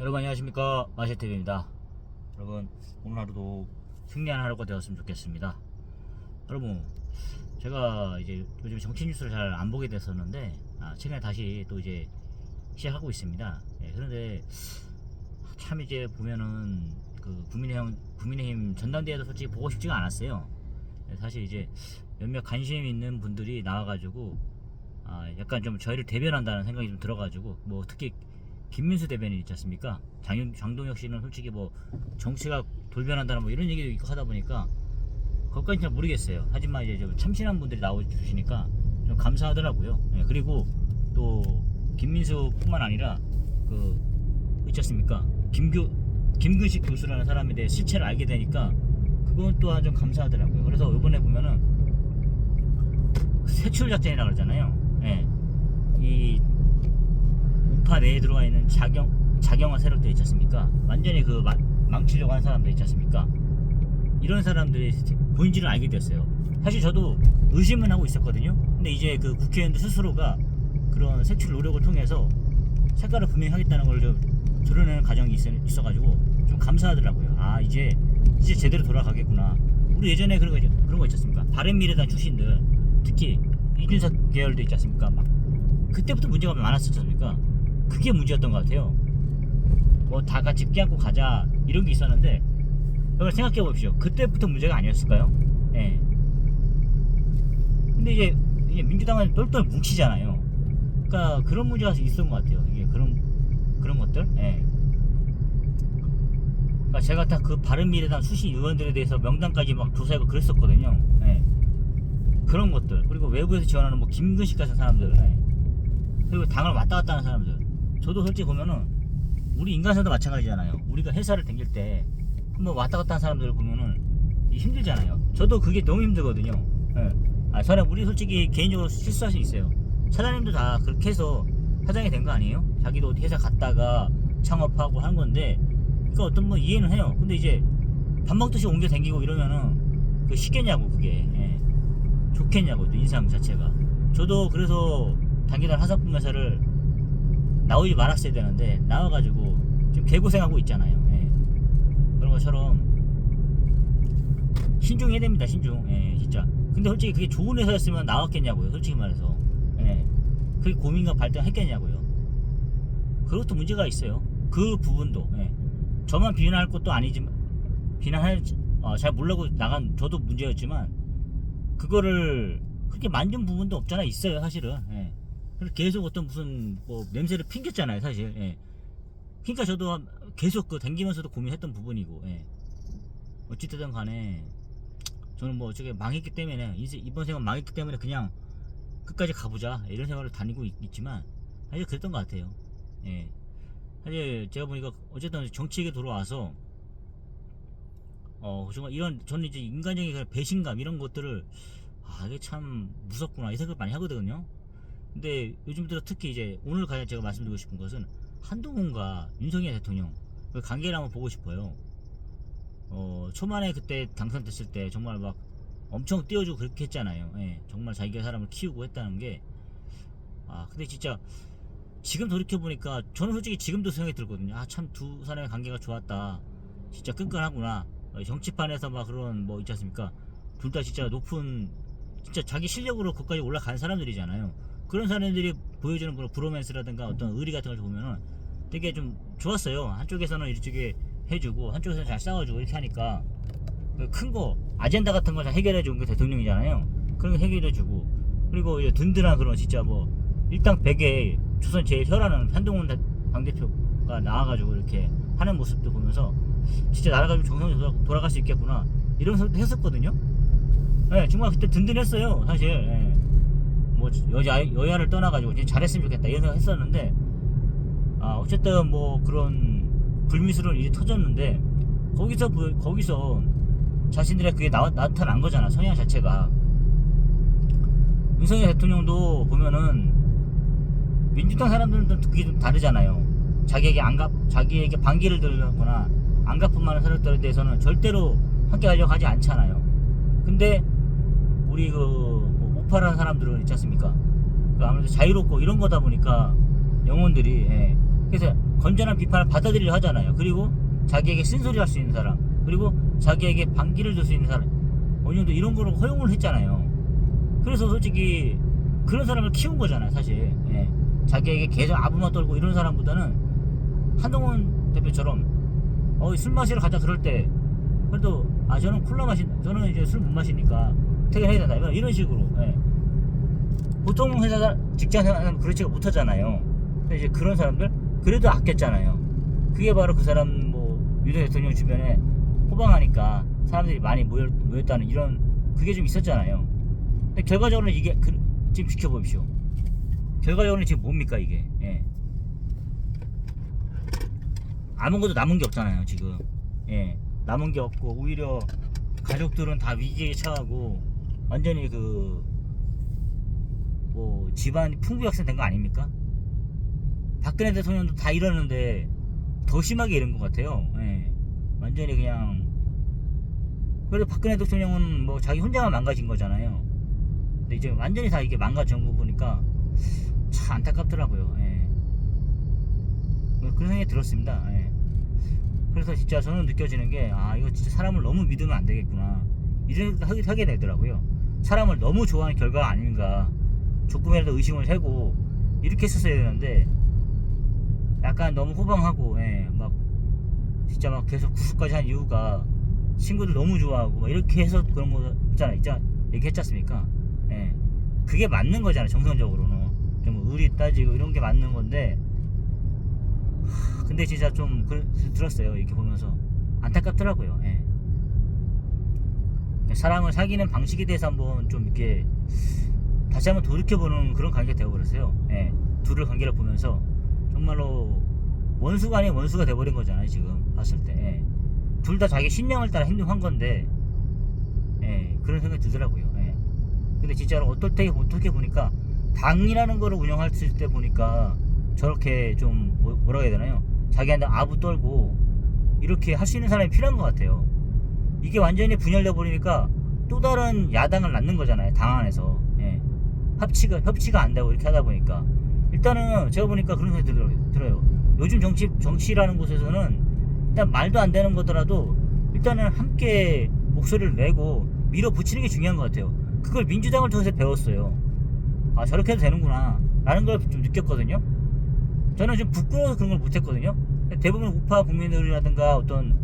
여러분 안녕하십니까, 마셰TV입니다. 여러분 오늘 하루도 승리하는 하루가 되었으면 좋겠습니다. 여러분 제가 이제 요즘 정치 뉴스를 잘 안 보게 됐었는데 최근에 다시 또 이제 시작하고 있습니다. 그런데 참 이제 보면은 그 국민의힘 전당대회도 솔직히 보고 싶지가 않았어요. 사실 이제 몇몇 관심 있는 분들이 나와가지고 약간 좀 저희를 대변한다는 생각이 좀 들어가지고, 뭐 특히 김민수 대변인 있지 않습니까? 장동혁 씨는 솔직히 뭐 정치가 돌변한다는 뭐 이런 얘기도 있고 하다 보니까 그것까지 잘 모르겠어요. 하지만 이제 좀 참신한 분들이 나와주시니까 좀 감사하더라고요. 그리고 또 김민수뿐만 아니라 그 있지 않습니까? 김근식 교수라는 사람에 대해 실체를 알게 되니까 그건 또한 좀 감사하더라고요. 그래서 이번에 보면은 세출 작전이라고 그러잖아요. 이 우파 내에 들어와 있는 자경화 세력들 있지 않습니까? 완전히 그 망치려고 하는 사람들 있지 않습니까? 이런 사람들이 본질을 알게 됐어요. 사실 저도 의심은 하고 있었거든요. 근데 이제 그 국회의원들 스스로가 그런 색출 노력을 통해서 색깔을 분명히 하겠다는 걸 좀 드러내는 과정이 있어가지고 좀 감사하더라고요. 이제 제대로 돌아가겠구나. 우리 예전에 그런 거 있지 않습니까? 바른미래당 출신들, 특히 이준석 계열도 있지 않습니까? 막 그때부터 문제가 많았었지 않습니까? 그게 문제였던 것 같아요. 뭐 다 같이 끼안고 가자 이런 게 있었는데, 여러분 생각해 보십시오. 그때부터 문제가 아니었을까요? 근데 이제 민주당은 똘똘 뭉치잖아요. 그러니까 그런 문제가 있었던 것 같아요. 이게 그런 것들. 그러니까 제가 다 그 바른미래당 출신 의원들에 대해서 명단까지 막 조사하고 그랬었거든요. 그런 것들, 그리고 외부에서 지원하는 뭐 김근식 같은 사람들, 그리고 당을 왔다 갔다 하는 사람들. 저도 솔직히 보면은 우리 인간사도 마찬가지잖아요. 우리가 회사를 다닐 때 한번 왔다 갔다 하는 사람들을 보면은 힘들잖아요. 저도 그게 너무 힘들거든요. 사람 우리 솔직히 개인적으로 실수할 수 있어요. 사장님도 다 그렇게 해서 사장이 된 거 아니에요? 자기도 회사 갔다가 창업하고 한 건데, 그러니까 어떤 뭐 이해는 해요. 근데 이제 밥 먹듯이 옮겨 다니고 이러면은 그 쉽겠냐고, 그게. 좋겠냐고, 또 인상 자체가. 저도 그래서 단기간 화장품 회사를 나오지 말았어야 되는데 나와가지고 지금 개고생하고 있잖아요. 그런 것처럼 신중해야 됩니다. 신중. 진짜. 근데 솔직히 그게 좋은 회사였으면 나왔겠냐고요, 솔직히 말해서. 그게 고민과 발전했겠냐고요. 그것도 문제가 있어요. 그 부분도. 저만 비난할 것도 아니지만, 잘 모르고 나간 저도 문제였지만, 그거를 그렇게 만든 부분도 없잖아. 있어요, 사실은. 그래서 계속 어떤 무슨 뭐 냄새를 핑겼잖아요, 사실. 그러니까 저도 계속 그 댕기면서도 고민했던 부분이고. 어찌됐든 간에 저는 뭐 어떻게 망했기 때문에, 이번 생은 망했기 때문에 그냥 끝까지 가보자 이런 생각을 다니고 있지만, 사실 그랬던 것 같아요. 사실 제가 보니까 어쨌든 정치에 돌아와서 정말 저는 이제 인간적인 그런 배신감 이런 것들을, 이게 참 무섭구나 이 생각을 많이 하거든요. 근데 요즘 들어 특히 이제 오늘 가장 제가 말씀드리고 싶은 것은 한동훈과 윤석열 대통령 그 관계를 한번 보고 싶어요. 초반에 그때 당선됐을 때 정말 막 엄청 띄워주고 그렇게 했잖아요. 정말 자기가 사람을 키우고 했다는 게. 근데 진짜 지금 돌이켜보니까 저는 솔직히 지금도 생각이 들거든요. 참 두 사람의 관계가 좋았다. 진짜 끈끈하구나. 정치판에서 막 그런 뭐 있지 않습니까? 둘 다 진짜 높은, 진짜 자기 실력으로 거기까지 올라간 사람들이잖아요. 그런 사람들이 보여주는 브로맨스라든가 어떤 의리 같은 걸 보면은 되게 좀 좋았어요. 한쪽에서는 이쪽에 해주고 한쪽에서는 잘 싸워주고 이렇게 하니까 큰 거 아젠다 같은 걸 잘 해결해주는 게 대통령이잖아요. 그런 거 해결해주고, 그리고 든든한 그런 진짜 뭐 일당백에 조선 제일 혈하는 한동훈 당대표가 나와가지고 이렇게 하는 모습도 보면서 진짜 나라가 좀 정상적으로 돌아갈 수 있겠구나 이런 생각도 했었거든요. 정말 그때 든든했어요, 사실. 뭐 여야를 떠나가지고 진짜 잘했으면 좋겠다 이런 생각 했었는데, 어쨌든 뭐 그런 불미스러운 일이 터졌는데, 거기서 자신들의 그게 나타난 거잖아, 성향 자체가. 윤석열 대통령도 보면은 민주당 사람들은 그게 좀 다르잖아요. 자기에게 반기를 들거나 안 갚은 많은 세력들에 대해서는 절대로 함께 하려고 하지 않잖아요. 근데 우리 뭐 우파라는 사람들은 있지 않습니까? 아무래도 자유롭고 이런 거다 보니까 영혼들이 그래서 건전한 비판을 받아들이려 하잖아요. 그리고 자기에게 쓴소리 할 수 있는 사람, 그리고 자기에게 반기를 줄 수 있는 사람, 어느 정도 이런 거를 허용을 했잖아요. 그래서 솔직히 그런 사람을 키운 거잖아요, 사실. 예. 자기에게 계속 아부만 떨고 이런 사람보다는 한동훈 대표처럼 술 마시러 가자 그럴 때 그래도 저는 이제 술 못 마시니까 퇴근해야 된다 이런 식으로. 예. 보통 회사 직장 생활하면 그렇지가 못하잖아요. 근데 이제 그런 사람들 그래도 아꼈잖아요. 그게 바로 그 사람 윤 대통령 주변에 호방하니까 사람들이 많이 모였다는 이런 그게 좀 있었잖아요. 근데 결과적으로는 이게 지금 지켜보십시오. 결과적으로는 지금 뭡니까 이게? 예. 아무것도 남은 게 없잖아요 지금. 예. 남은 게 없고 오히려 가족들은 다 위기에 처하고 완전히 집안이 풍부박산 된 거 아닙니까? 박근혜 대통령도 다 이러는데 더 심하게 이런 것 같아요. 예. 완전히 그냥. 그래도 박근혜 대통령은 자기 혼자만 망가진 거잖아요. 근데 이제 완전히 다 이게 망가진 거 보니까 참 안타깝더라고요. 예. 그런 생각이 들었습니다. 예. 그래서 진짜 저는 느껴지는 게 이거 진짜 사람을 너무 믿으면 안 되겠구나 이런 생각을 하게 되더라고요. 사람을 너무 좋아하는 결과가 아닌가, 조금이라도 의심을 해고 이렇게 했었어야 되는데 약간 너무 호방하고, 예, 진짜 계속 구속까지 한 이유가 친구들 너무 좋아하고 이렇게 해서 그런 거 있잖아요. 얘기했지 않습니까? 예. 그게 맞는 거잖아요. 정상적으로는 좀 의리 따지고 이런 게 맞는 건데, 근데 진짜 좀 들었어요. 이렇게 보면서 안타깝더라고요. 예. 사람을 사귀는 방식에 대해서 한번 좀 이렇게 다시 한번 돌이켜보는 그런 관계가 되어버렸어요. 예. 둘을 관계를 보면서 정말로 원수가 아닌 원수가 돼버린 거잖아요. 지금 봤을 때. 예. 둘 다 자기 신념을 따라 행동한 건데, 예, 그런 생각이 들더라고요. 예. 근데 진짜로 어떻게 보니까 당이라는 거를 운영할 때 보니까 저렇게 좀 뭐라고 해야 되나요? 자기한테 아부 떨고 이렇게 할 수 있는 사람이 필요한 것 같아요. 이게 완전히 분열돼 버리니까 또 다른 야당을 낳는 거잖아요. 당 안에서. 예. 협치가 안 되고 이렇게 하다 보니까 일단은 제가 보니까 그런 생각이 들어요. 요즘 정치라는 곳에서는 일단 말도 안 되는 거더라도 일단은 함께 목소리를 내고 밀어붙이는 게 중요한 것 같아요. 그걸 민주당을 통해서 배웠어요. 저렇게 해도 되는구나 라는 걸 좀 느꼈거든요. 저는 좀 부끄러워서 그런 걸 못했거든요. 대부분 우파 국민들이라든가 어떤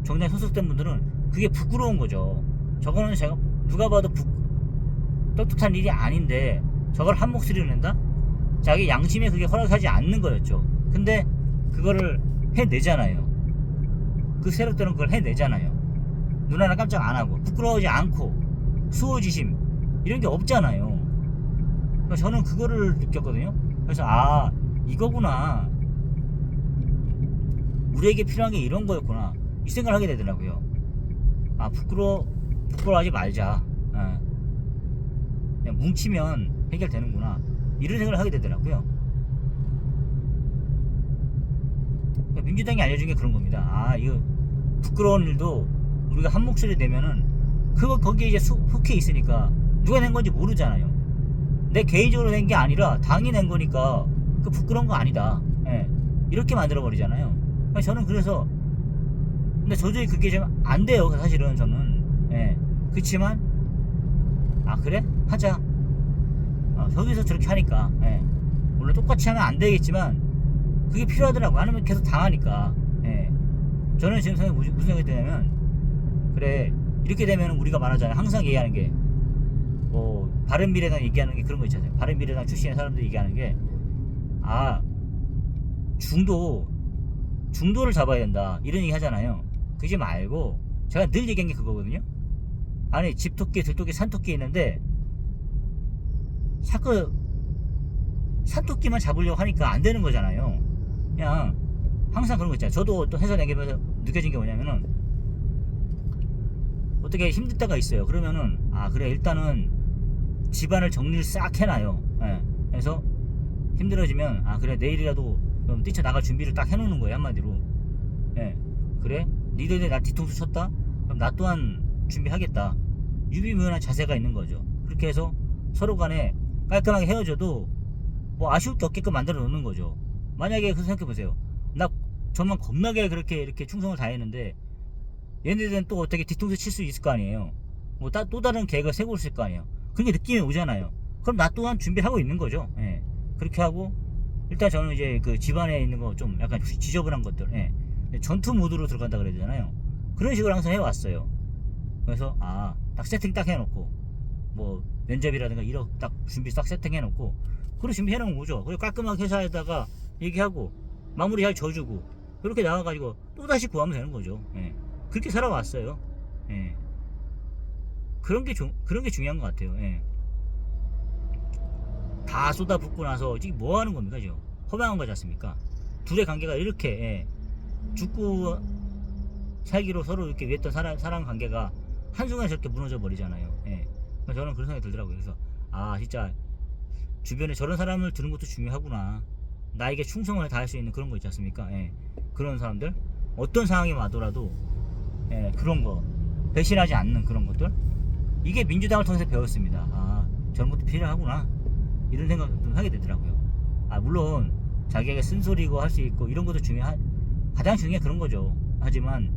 정당에 소속된 분들은 그게 부끄러운 거죠. 저거는 제가 누가 봐도 떳떳한 일이 아닌데 저걸 한 목소리를 낸다? 자기 양심에 그게 허락하지 않는 거였죠. 근데 그거를 해내잖아요. 그 세력들은 그걸 해내잖아요. 눈 하나 깜짝 안 하고 부끄러워하지 않고 수호지심 이런 게 없잖아요. 그러니까 저는 그거를 느꼈거든요. 그래서 이거구나, 우리에게 필요한 게 이런 거였구나 이 생각을 하게 되더라고요. 부끄러워하지 말자. 그냥 뭉치면 해결되는구나 이런 생각을 하게 되더라고요. 민주당이 알려준 게 그런 겁니다. 이거 부끄러운 일도 우리가 한 목소리 내면은 거기에 이제 속해 있으니까 누가 낸 건지 모르잖아요. 내 개인적으로 낸 게 아니라 당이 낸 거니까 그 부끄러운 거 아니다. 예. 이렇게 만들어 버리잖아요. 저는 그래서 근데 도저히 그게 좀 안 돼요. 사실은 저는. 예. 그렇지만 그래? 하자. 저기서 저렇게 하니까. 예. 물론 똑같이 하면 안 되겠지만 그게 필요하더라고. 아니면 계속 당하니까. 예. 저는 지금 무슨 생각이 드냐면, 그래, 이렇게 되면 우리가 말하잖아요. 항상 얘기하는 게 바른미래당 얘기하는 게 그런 거 있잖아요. 바른미래당 출신의 사람들이 얘기하는 게 중도를 잡아야 된다 이런 얘기 하잖아요. 그지 말고 제가 늘 얘기한 게 그거거든요. 아니, 집토끼, 들토끼, 산토끼 있는데 자꾸 산토끼만 잡으려고 하니까 안 되는 거잖아요. 그냥 항상 그런 거 있잖아요. 저도 또 회사 다니면서 느껴진 게 뭐냐면은, 어떻게 힘들 때가 있어요. 그러면은 그래, 일단은 집안을 정리를 싹 해놔요. 예. 그래서 힘들어지면 그래, 내일이라도 좀 뛰쳐나갈 준비를 딱 해놓는 거예요. 한마디로. 예. 그래, 니들이 나 뒤통수 쳤다? 그럼 나 또한 준비하겠다. 유비무연한 자세가 있는 거죠. 그렇게 해서 서로 간에 깔끔하게 헤어져도 아쉬울 게 없게끔 만들어 놓는 거죠. 만약에 그 생각해 보세요. 나 저만 겁나게 그렇게 이렇게 충성을 다했는데 얘네들은 또 어떻게 뒤통수 칠 수 있을 거 아니에요. 뭐 또 다른 계획을 세고 있을 거 아니에요. 그런 게 느낌이 오잖아요. 그럼 나 또한 준비하고 있는 거죠. 예. 그렇게 하고 일단 저는 이제 그 집안에 있는 거 좀 약간 지저분한 것들, 예. 전투 모드로 들어간다 그래야 되잖아요. 그런 식으로 항상 해왔어요. 그래서 딱 세팅 딱 해놓고 뭐 면접이라든가 이런 딱 준비 딱 세팅해놓고 그리고 준비해놓은 거죠. 그리고 깔끔하게 회사에다가 얘기하고 마무리 잘 져주고 이렇게 나와가지고 또 다시 구하면 되는 거죠. 예. 그렇게 살아왔어요. 예. 그런 게 중요한 것 같아요. 예. 다 쏟아붓고 나서 지금 뭐 하는 겁니까, 지금? 허망한 거지 않습니까? 둘의 관계가 이렇게, 예. 죽고 살기로 서로 이렇게 위했던 사랑 관계가 한순간에 저렇게 무너져 버리잖아요. 예. 저는 그런 생각이 들더라고요. 그래서, 진짜, 주변에 저런 사람을 두는 것도 중요하구나. 나에게 충성을 다할 수 있는 그런 거 있지 않습니까? 예. 그런 사람들. 어떤 상황이 와더라도, 예, 그런 거. 배신하지 않는 그런 것들. 이게 민주당을 통해서 배웠습니다. 저런 것도 필요하구나. 이런 생각 좀 하게 되더라고요. 물론 자기에게 쓴소리고 할 수 있고 이런 것도 가장 중요한 그런 거죠. 하지만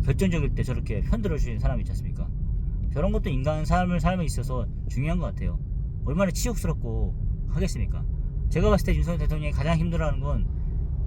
결정적일 때 저렇게 편들어 주시는 사람이 있지 않습니까? 저런 것도 인간 삶에 있어서 중요한 것 같아요. 얼마나 치욕스럽고 하겠습니까? 제가 봤을 때 윤석열 대통령이 가장 힘들어하는 건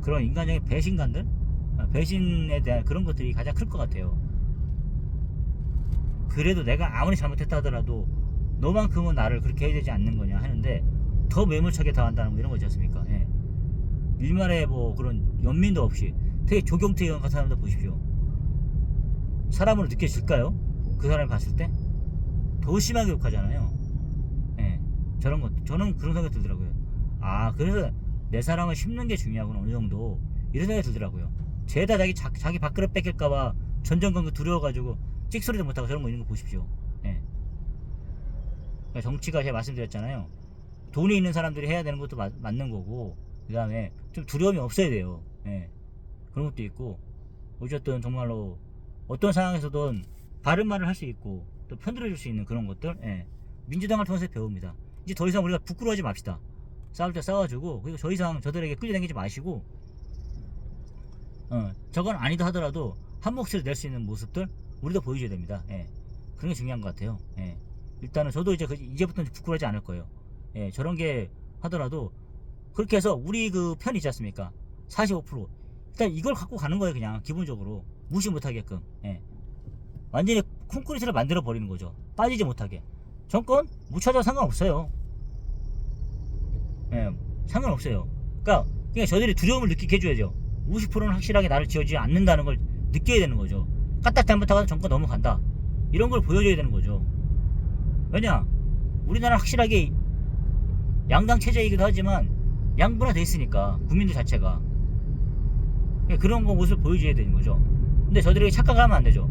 그런 인간적인 배신감들, 배신에 대한 그런 것들이 가장 클 것 같아요. 그래도 내가 아무리 잘못했다 하더라도 너만큼은 나를 그렇게 해야 되지 않는 거냐 하는데 더 매몰차게 당한다는 거 이런 거 있지 않습니까? 예. 일말에 뭐 그런 연민도 없이 되게 조경태 의원 같은 사람들 보십시오. 사람으로 느껴질까요? 그 사람이 봤을 때? 더 심하게 욕하잖아요. 예. 저런 것 저는 그런 생각이 들더라고요. 그래서 내 사랑을 심는 게 중요하구나 어느 정도 이런 생각이 들더라고요. 죄다 자기 밥그릇 뺏길까봐 전전긍긍 두려워가지고 찍소리도 못하고 저런 거 있는 거 보십시오. 예. 그러니까 정치가 제가 말씀드렸잖아요. 돈이 있는 사람들이 해야 되는 것도 맞는 거고 그 다음에 좀 두려움이 없어야 돼요. 예. 그런 것도 있고 어쨌든 정말로 어떤 상황에서든 바른 말을 할 수 있고 또 편들어줄 수 있는 그런 것들, 예. 민주당을 통해서 배웁니다. 이제 더 이상 우리가 부끄러워하지 맙시다. 싸울 때 싸워주고 그리고 더 이상 저들에게 끌려다니지 마시고 저건 아니다 하더라도 한 몫을 낼 수 있는 모습들 우리도 보여줘야 됩니다. 예. 그런 게 중요한 것 같아요. 예. 일단은 저도 이제부터는 부끄러워하지 않을 거예요. 예. 저런 게 하더라도 그렇게 해서 우리 그 편 있지 않습니까? 45% 일단 이걸 갖고 가는 거예요. 그냥 기본적으로 무시 못하게끔. 예. 완전히 콘크리트를 만들어 버리는 거죠. 빠지지 못하게. 정권 못 찾아도 상관없어요. 예. 상관없어요. 그러니까 저들이 두려움을 느끼게 해줘야죠. 50%는 확실하게 나를 지어주지 않는다는 걸 느껴야 되는 거죠. 까딱 잘못하고 정권 넘어간다. 이런 걸 보여줘야 되는 거죠. 왜냐? 우리나라 확실하게 양당 체제이기도 하지만 양분화돼 있으니까 국민들 자체가 그런 거 모습을 보여줘야 되는 거죠. 근데 저들에게 착각하면 안 되죠.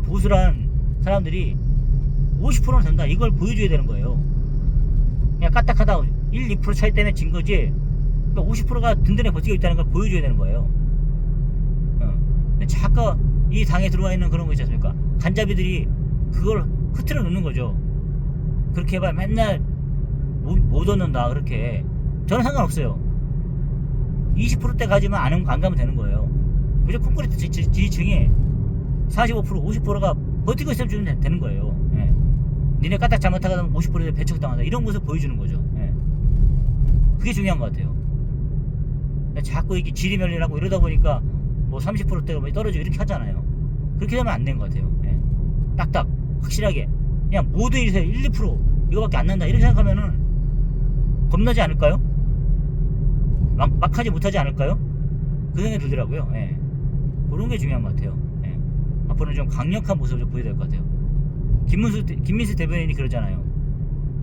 보수란 사람들이 50%는 된다. 이걸 보여줘야 되는 거예요. 그냥 까딱하다 1, 2% 차이 때문에 진 거지. 그러니까 50%가 든든히 버티고 있다는 걸 보여줘야 되는 거예요. 근데 자꾸 이 당에 들어와 있는 그런 거 있지 않습니까? 간자비들이 그걸 흐트러 놓는 거죠. 그렇게 해봐 맨날 못 얻는다 그렇게. 저는 상관없어요. 20%대 가지만 안 가면 되는 거예요. 그저 콘크리트 지지층이 45% 50%가 버티고 있으면 주면 되는 거예요. 예. 니네 까딱 잘못하다 보면 50%에 배척당한다 이런 모습 보여주는 거죠. 예. 그게 중요한 것 같아요. 자꾸 이게 지리멸리라고 이러다 보니까 뭐 30%대가 떨어지고 이렇게 하잖아요. 그렇게 되면 안 되는 것 같아요. 예. 딱딱 확실하게 그냥 모든 일에서 1, 2% 이거밖에 안 난다 이렇게 생각하면은 겁나지 않을까요? 막 하지 못하지 않을까요? 그 생각이 들더라고요. 예. 그런 게 중요한 것 같아요. 예. 앞으로는 좀 강력한 모습을 좀 보여야 될 것 같아요. 김민수 대변인이 그러잖아요.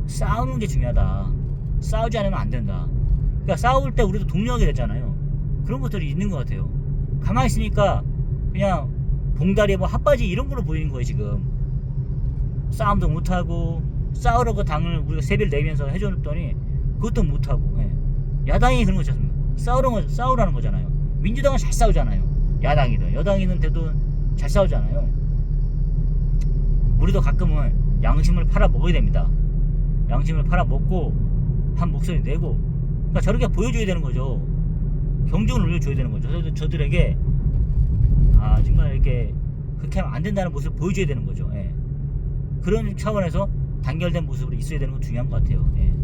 싸우는 게 중요하다. 싸우지 않으면 안 된다. 그러니까 싸울 때 우리도 독려하게 되잖아요. 그런 것들이 있는 것 같아요. 가만히 있으니까 그냥 봉다리 뭐 핫바지 이런 걸로 보이는 거예요 지금. 싸움도 못하고 싸우라고 당을 우리가 세비를 내면서 해줬더니 그것도 못하고. 예. 야당이 그런 거지 않습니까? 싸우라는 거잖아요. 민주당은 잘 싸우잖아요. 야당이든 여당이든 돼도 잘 싸우잖아요. 우리도 가끔은 양심을 팔아 먹어야 됩니다. 양심을 팔아 먹고 한 목소리 내고 그러니까 저렇게 보여줘야 되는 거죠. 경종을 울려줘야 되는 거죠. 저들에게 정말 이렇게 그렇게 하면 안 된다는 모습을 보여줘야 되는 거죠. 예. 그런 차원에서 단결된 모습으로 있어야 되는 건 중요한 것 같아요. 예.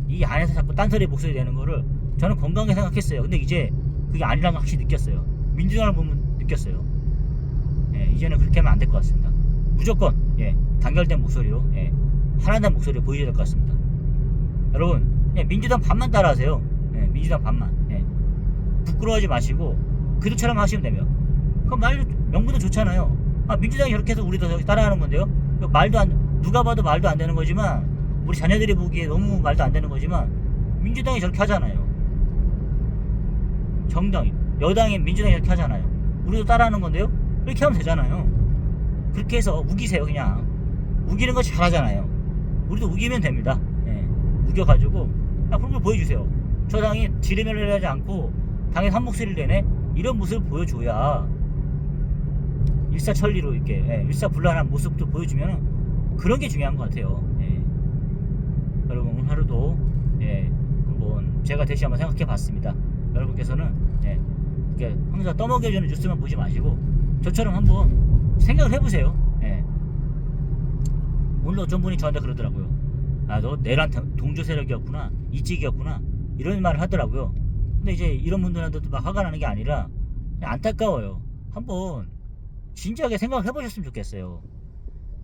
이 안에서 자꾸 딴소리 목소리 내는 거를 저는 건강하게 생각했어요. 근데 이제 그게 아니라는 걸 확실히 느꼈어요. 민주당을 보면 느꼈어요. 예, 이제는 그렇게 하면 안 될 것 같습니다. 무조건 단결된 목소리로 하나된 목소리를 보여줘야 될 것 같습니다. 여러분 민주당 반만 따라하세요. 민주당 반만. 부끄러워하지 마시고 그들처럼 하시면 되면 그럼 명분도 좋잖아요. 민주당이 저렇게 해서 우리도 따라하는 건데요. 누가 봐도 말도 안 되는 거지만 우리 자녀들이 보기에 너무 말도 안 되는 거지만 민주당이 저렇게 하잖아요. 정당이 여당인 민주당이 저렇게 하잖아요. 우리도 따라하는 건데요. 이렇게 하면 되잖아요. 그렇게 해서 우기세요. 그냥 우기는 거 잘하잖아요. 우리도 우기면 됩니다. 우겨가지고 그런 걸 보여주세요. 저 당이 지르멸을 하지 않고 당에 한 목소리를 내네, 이런 모습을 보여줘야 일사천리로 이렇게 일사불란한 모습도 보여주면 그런 게 중요한 것 같아요. 여러분 오늘 하루도 한번 제가 다시 한번 생각해 봤습니다. 여러분께서는 이렇게 항상 떠먹여주는 뉴스만 보지 마시고 저처럼 한번 생각을 해보세요. 오늘 어떤 분이 저한테 그러더라고요. 너 내란 동조 세력이었구나, 이직이었구나, 이런 말을 하더라고요. 근데 이제 이런 분들한테도 막 화가 나는 게 아니라 그냥 안타까워요. 한번 진지하게 생각을 해보셨으면 좋겠어요.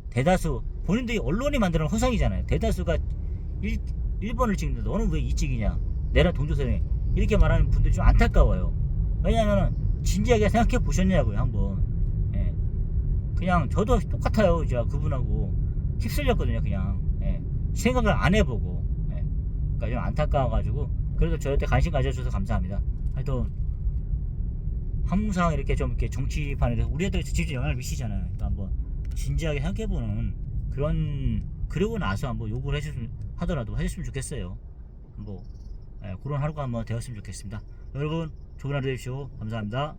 대다수 본인들이 언론이 만드는 허상이잖아요. 대다수가 1번을 찍는데 너는 왜 이직이냐, 내란 동조 세력, 이렇게 말하는 분들이 좀 안타까워요. 왜냐하면 진지하게 생각해 보셨냐고요. 한번 그냥 저도 똑같아요. 제가 그분하고 휩쓸렸거든요. 그냥 생각을 안 해보고. 그러니까 좀 안타까워가지고, 그래도 저한테 관심 가져주셔서 감사합니다. 하여튼 항상 이렇게 좀 이렇게 정치판에 대해서 우리 애들 직접 영향을 미치잖아요. 그러니까 한번 진지하게 생각해보는 그러고 나서 한번 요구를 하더라도 해줬으면 좋겠어요. 그런 하루가 한번 되었으면 좋겠습니다. 여러분 좋은 하루 되십시오. 감사합니다.